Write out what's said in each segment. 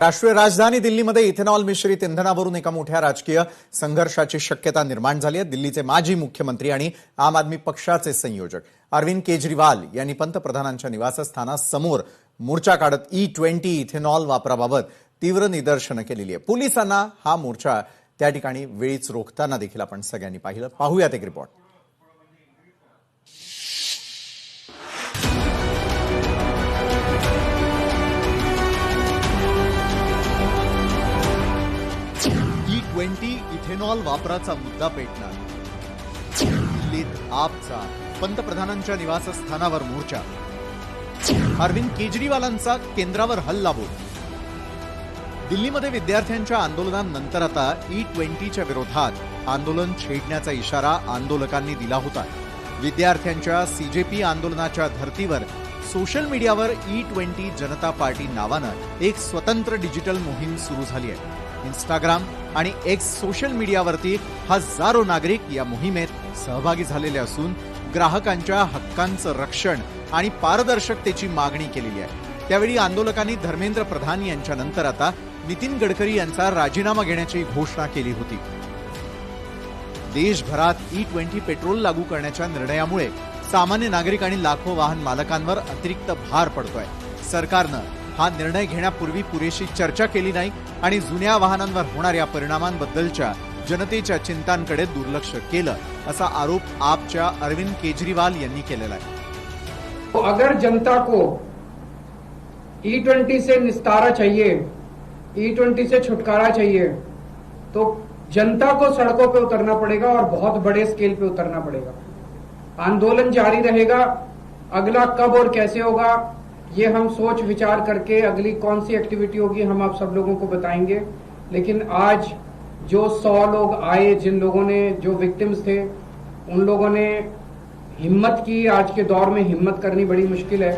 राष्ट्रीय राजधानी दिल्लीमध्ये इथेनॉल मिश्रित इंधनावरून एका मोठ्या राजकीय संघर्षाची शक्यता निर्माण झाली आहे। दिल्लीचे माजी मुख्यमंत्री आणि आम आदमी पक्षाचे संयोजक अरविंद केजरीवाल यांनी पंतप्रधानांच्या निवासस्थानासमोर मोर्चा काढत E20 इथेनॉल वापराबाबत तीव्र निदर्शनं केलेली आहे। पोलिसांना हा मोर्चा त्या ठिकाणी वेळीच रोखताना देखील आपण सगळ्यांनी पाहिलं। पाहूयात एक रिपोर्ट। E20 इथेनॉल वापराचा मुद्दा पेटणार। दिल्लीत आपचा पंतप्रधानांच्या निवासस्थानावर मोर्चा। अरविंद केजरीवालांचा केंद्रावर हल्लाबोल। दिल्लीमध्ये विद्यार्थ्यांच्या आंदोलनानंतर आता E20च्या विरोधात आंदोलन छेडण्याचा इशारा आंदोलकांनी दिला होता। विद्यार्थ्यांच्या सीजेपी आंदोलनाच्या धर्तीवर सोशल मीडियावर E20 जनता पार्टी नावानं एक स्वतंत्र डिजिटल मोहीम सुरू झाली आहे। इंस्टाग्राम आणि एक्स सोशल मीडियावरती हजारो नागरिक या मोहिमेत सहभागी झालेले असून ग्राहकांच्या हक्कांचं रक्षण आणि पारदर्शकतेची मागणी केलेली आहे। त्यावेळी आंदोलकांनी धर्मेंद्र प्रधान यांच्यानंतर आता नितीन गडकरी यांचा राजीनामा घेण्याची घोषणा केली होती। देशभरात E20 पेट्रोल लागू करण्याच्या निर्णयामुळे सामान्य नागरिक आणि लाखो वाहन मालकांवर अतिरिक्त भार पडतोय। सरकारनं हा निर्णय घेण्यापूर्वी पुरेशी चर्चा केली नाही आणि जुन्या वाहनांवर होणाऱ्या परिणामांबद्दलच्या जनतेच्या चिंतांकडे दुर्लक्ष केलं, असा आरोप आपच्या अरविंद केजरीवाल यांनी केलेला आहे। तो अगर जनता को E20 से निस्तारा चाहिए, E20 से छुटकारा चाहिए, तो जनता को सड़कों पे उतरना पड़ेगा और बहुत बड़े स्केल पे उतरना पड़ेगा। आंदोलन जारी रहेगा। अगला कब और कैसे होगा ये हम सोच विचार करके अगली कौन सी एक्टिविटी होगी हम आप सब लोगों को बताएंगे। लेकिन आज जो 100 लोग आए, जिन लोगों ने, जो विक्टिम्स थे, उन लोगों ने हिम्मत की। आज के दौर में हिम्मत करनी बड़ी मुश्किल है।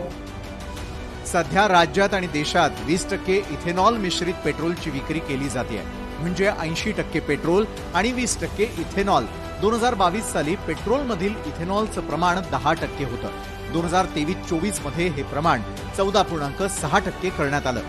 सध्या राज्यात आणि देशात 20% इथेनॉल मिश्रित पेट्रोलची विक्री केली जाते आहे। म्हणजे 80% पेट्रोल आणि 20% इथेनॉल। 2022 साली पेट्रोलमधील इथेनॉलचं प्रमाण 10% होतं। 2023-24 मध्ये हे प्रमाण 14.6% करण्यात आलं।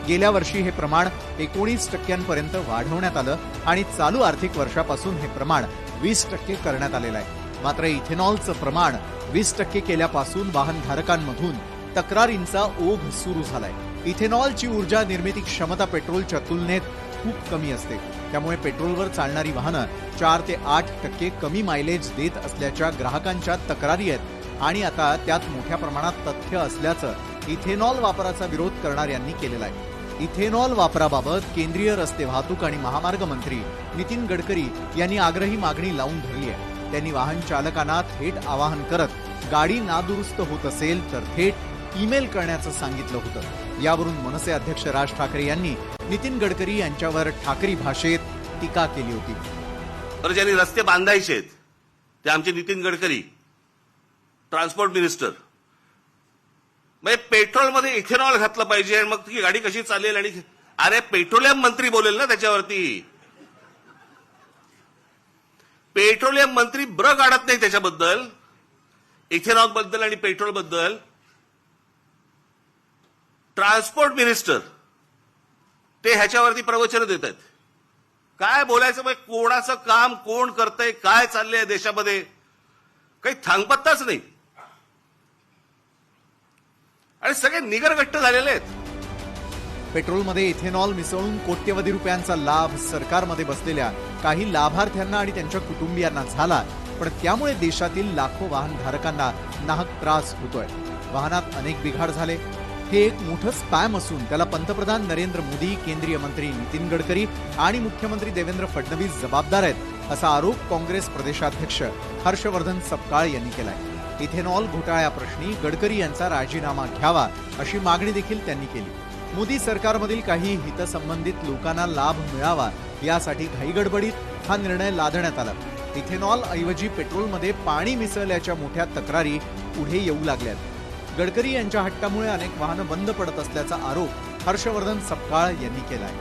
गेल्या वर्षी हे प्रमाण 19% वाढवण्यात आलं आणि चालू आर्थिक वर्षापासून हे प्रमाण 20% करण्यात आलेलं आहे। मात्र इथेनॉलचं प्रमाण 20% केल्यापासून वाहनधारकांमधून तक्रारींचा ओघ सुरू झालाय। इथेनॉलची ऊर्जा निर्मिती क्षमता पेट्रोलच्या तुलनेत खूप कमी असते, त्यामुळे पेट्रोलवर चालणारी वाहनं 4 ते 8% कमी मायलेज देत असल्याच्या ग्राहकांच्या तक्रारी आहेत आणि आता त्यात मोठ्या प्रमाणात तथ्य असल्याचं इथेनॉल वापराचा विरोध करणाऱ्यांनी केलेला आहे। इथेनॉल वापराबाबत केंद्रीय रस्ते वाहतूक आणि महामार्ग मंत्री नितीन गडकरी यांनी आग्रही मागणी लावून धरली आहे। त्यांनी वाहन चालकांना थेट आवाहन करत गाडी नादुरुस्त होत असेल तर थेट ईमेल करण्याचं सांगितलं होतं। यावरून मनसे अध्यक्ष राज ठाकरे यांनी नितीन गडकरी यांच्यावर ठाकरी भाषेत टीका केली होती। तर ज्यांनी रस्ते बांधायचे ते आमचे नितीन गडकरी, ट्रान्सपोर्ट मिनिस्टर, म्हणजे पेट्रोलमध्ये इथेनॉल घातलं पाहिजे आणि मग ती गाडी कशी चालेल? आणि अरे पेट्रोलियम मंत्री बोलेल ना त्याच्यावरती। पेट्रोलियम मंत्री ब्र काढत नाही त्याच्याबद्दल, इथेनॉल बद्दल आणि पेट्रोल बद्दल। ट्रान्सपोर्ट मिनिस्टर ते ह्याच्यावरती प्रवचन देत आहेत। काय बोलायचं? मग कोणाचं काम कोण करतंय, काय चाललंय देशामध्ये, काही थांगपत्ताच नाही आणि सगळे निगरगट्ट झालेले आहेत। पेट्रोलमध्ये इथेनॉल मिसळून कोट्यवधी रुपयांचा लाभ सरकारमध्ये बसलेल्या काही लाभार्थ्यांना आणि त्यांच्या कुटुंबियांना झाला, पण त्यामुळे देशातील लाखो वाहनधारकांना नाहक त्रास होतोय। वाहनात अनेक बिघाड झाले। हे एक मोठं स्पॅम असून त्याला पंतप्रधान नरेंद्र मोदी, केंद्रीय मंत्री नितीन गडकरी आणि मुख्यमंत्री देवेंद्र फडणवीस जबाबदार आहेत, असा आरोप काँग्रेस प्रदेशाध्यक्ष हर्षवर्धन सपकाळ यांनी केलाय। इथेनॉल घोटाळ्याप्रश्नी गडकरी यांचा राजीनामा घ्यावा अशी मागणी देखील त्यांनी केली। मोदी सरकारमधील काही हितसंबंधित लोकांना लाभ मिळावा यासाठी घाईगडबडीत हा निर्णय लादण्यात आला। इथेनॉल ऐवजी पेट्रोलमध्ये पाणी मिसळल्याच्या मोठ्या तक्रारी पुढे येऊ लागल्यात। गडकरी यांच्या हट्टामुळे अनेक वाहनं बंद पडत असल्याचा आरोप हर्षवर्धन सपकाळ यांनी केलाय।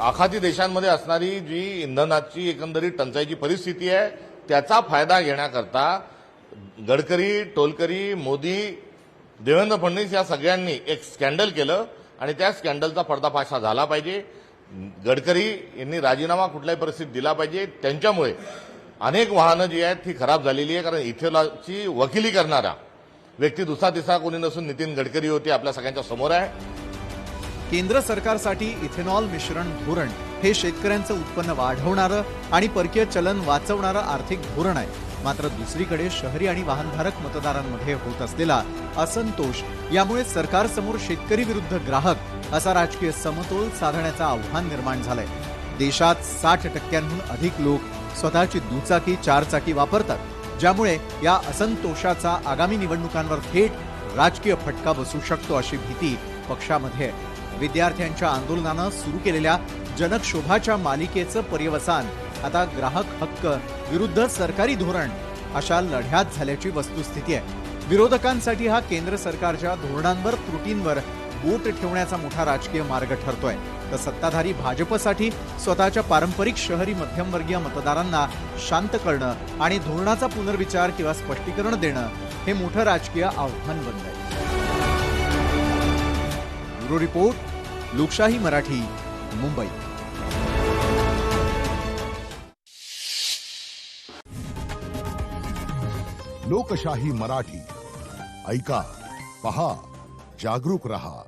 आखाती देशांमध्ये असणारी जी इंधनाची एकंदरीत टंचाईची परिस्थिती आहे त्याचा फायदा घेण्याकरता गडकरी, टोलकरी, मोदी, देवेंद्र फडणवीस या सगळ्यांनी एक स्कॅन्डल केलं आणि त्या स्कॅन्डलचा पर्दाफाश हा झाला पाहिजे. गडकरी यांनी राजीनामा कुठल्याही परिस्थितीत दिला पाहिजे. त्यांच्यामुळे अनेक वाहनं जी आहेत ती खराब झालेली आहे, कारण इथेनॉलची वकिली करणारा व्यक्ती दुसरा तिसरा कोणी नसून नितीन गडकरी होते, आपल्या सगळ्यांच्या समोर आहे. केंद्र सरकारसाठी इथेनॉल मिश्रण धोरण हे शेतकऱ्यांचं उत्पन्न वाढवणारं आणि परकीय चलन वाचवणारं आर्थिक धोरण आहे. मात्र दुसरीकडे शहरी आणि वाहनधारक मतदारांमध्ये होत असलेला असंतोष यामुळे सरकारसमोर शेतकरी विरुद्ध ग्राहक असा राजकीय समतोल साधण्याचं आव्हान निर्माण झालंय. देशात 60% अधिक लोक स्वतःची दुचाकी चारचाकी वापरतात, ज्यामुळे या असंतोषाचा आगामी निवडणुकांवर थेट राजकीय फटका बसू शकतो अशी भीती पक्षामध्ये आहे. विद्यार्थ्यांच्या आंदोलनानं सुरू केलेल्या जनक्षोभाच्या मालिकेचं पर्यवसान आता ग्राहक हक्क विरुद्ध सरकारी धोरण अशा लढ्यात झाल्याची वस्तुस्थिती आहे. विरोधकांसाठी हा केंद्र सरकारच्या धोरणांवर त्रुटींवर बोट ठेवण्याचा मोठा राजकीय मार्ग ठरतोय, तर सत्ताधारी भाजपसाठी स्वतःच्या पारंपरिक शहरी मध्यमवर्गीय मतदारांना शांत करणं आणि धोरणाचा पुनर्विचार किंवा स्पष्टीकरण देणं हे मोठं राजकीय आव्हान बनलंय. ब्युरो रिपोर्ट, लोकशाही मराठी, मुंबई. लोकशाही मराठी ऐका, पहा, जागरूक रहा.